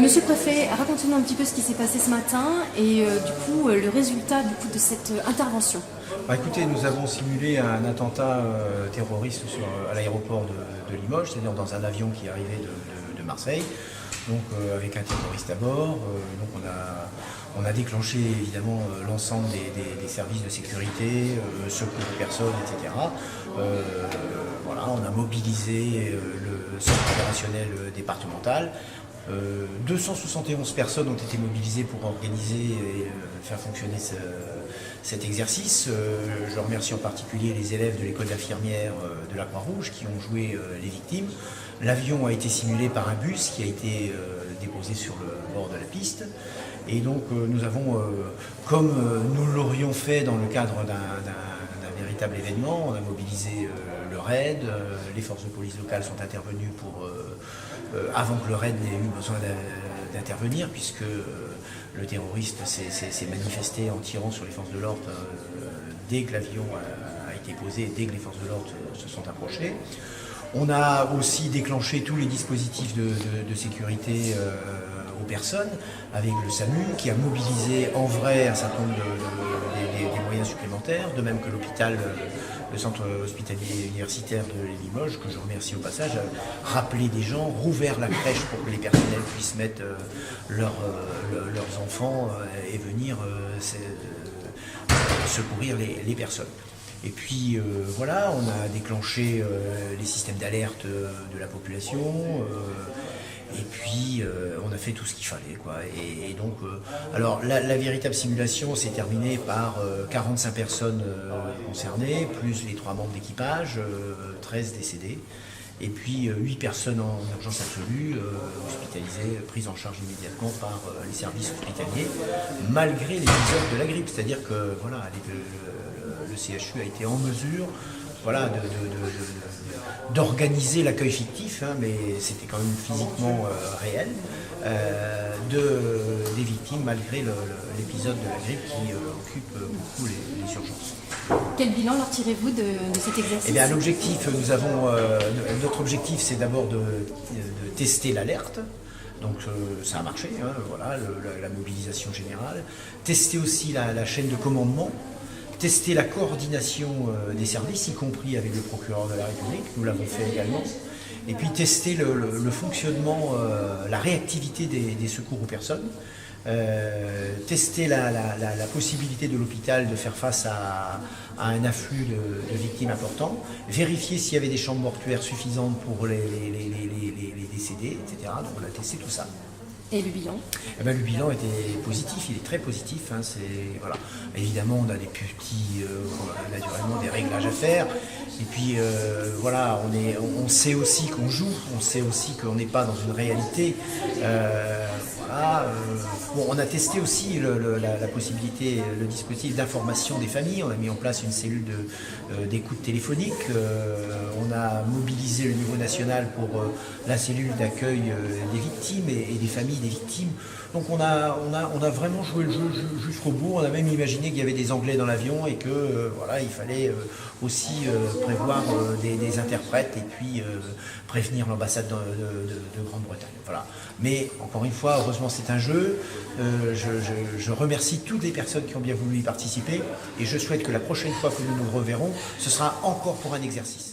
Monsieur le préfet, racontez-nous un petit peu ce qui s'est passé ce matin et le résultat de cette intervention. Écoutez, nous avons simulé un attentat terroriste à l'aéroport de Limoges, c'est-à-dire dans un avion qui arrivait de Marseille, donc avec un terroriste à bord. Donc on a déclenché évidemment l'ensemble des services de sécurité, secours aux personnes, etc. Voilà, on a mobilisé le centre opérationnel départemental. 271 personnes ont été mobilisées pour organiser et faire fonctionner cet exercice. Je remercie en particulier les élèves de l'école d'infirmières de la Croix-Rouge qui ont joué les victimes. L'avion a été simulé par un bus qui a été déposé sur le bord de la piste. Et donc nous avons, comme nous l'aurions fait dans le cadre d'un véritable événement, on a mobilisé le RAID, les forces de police locales sont intervenues avant que le RAID n'ait eu besoin d'intervenir, puisque le terroriste s'est manifesté en tirant sur les forces de l'ordre dès que l'avion a été posé, dès que les forces de l'ordre se sont approchées. On a aussi déclenché tous les dispositifs de sécurité aux personnes, avec le SAMU qui a mobilisé en vrai un certain nombre des moyens supplémentaires, de même que l'hôpital, le centre hospitalier universitaire de Limoges, que je remercie au passage, a rappelé des gens, rouvert la crèche pour que les personnels puissent mettre leurs enfants et venir secourir les personnes. Et puis voilà, on a déclenché les systèmes d'alerte de la population, et puis on a fait tout ce qu'il fallait, quoi. Et donc, alors la véritable simulation s'est terminée par 45 personnes concernées, plus les 3 membres d'équipage, 13 décédés. Et puis 8 personnes en urgence absolue, hospitalisées, prises en charge immédiatement par les services hospitaliers, malgré l'épisode de la grippe. C'est-à-dire que voilà, le CHU a été en mesure, voilà, d'organiser l'accueil fictif, hein, mais c'était quand même physiquement réel, des victimes malgré l'épisode de la grippe qui occupe beaucoup les urgences. Quel bilan leur tirez-vous de cet exercice? Eh bien, notre objectif, c'est d'abord de tester l'alerte. Donc ça a marché, hein, voilà, la mobilisation générale. Tester aussi la chaîne de commandement. Tester la coordination des services, y compris avec le procureur de la République, nous l'avons fait également. Et puis tester le fonctionnement, la réactivité des secours aux personnes. Tester la possibilité de l'hôpital de faire face à un afflux de victimes important, vérifier s'il y avait des chambres mortuaires suffisantes pour les décédés, etc. Donc on a testé tout ça. Et le bilan? Eh bien, le bilan était positif, il est très positif. Hein, voilà. Évidemment, on a des petits, naturellement, des réglages à faire. Et puis, voilà, on sait aussi qu'on joue, on sait aussi qu'on n'est pas dans une réalité. Voilà, bon, on a testé aussi la possibilité, le dispositif d'information des familles. On a mis en place une cellule d'écoute téléphonique. On a mobilisé le niveau national pour la cellule d'accueil des victimes et des familles des victimes. Donc on a vraiment joué le jeu jusqu'au bout. On a même imaginé qu'il y avait des Anglais dans l'avion et que voilà, il fallait aussi prévoir des interprètes et puis prévenir l'ambassade de Grande-Bretagne. Voilà. Mais encore une fois, heureusement c'est un jeu. Je remercie toutes les personnes qui ont bien voulu y participer et je souhaite que la prochaine fois que nous nous reverrons, ce sera encore pour un exercice.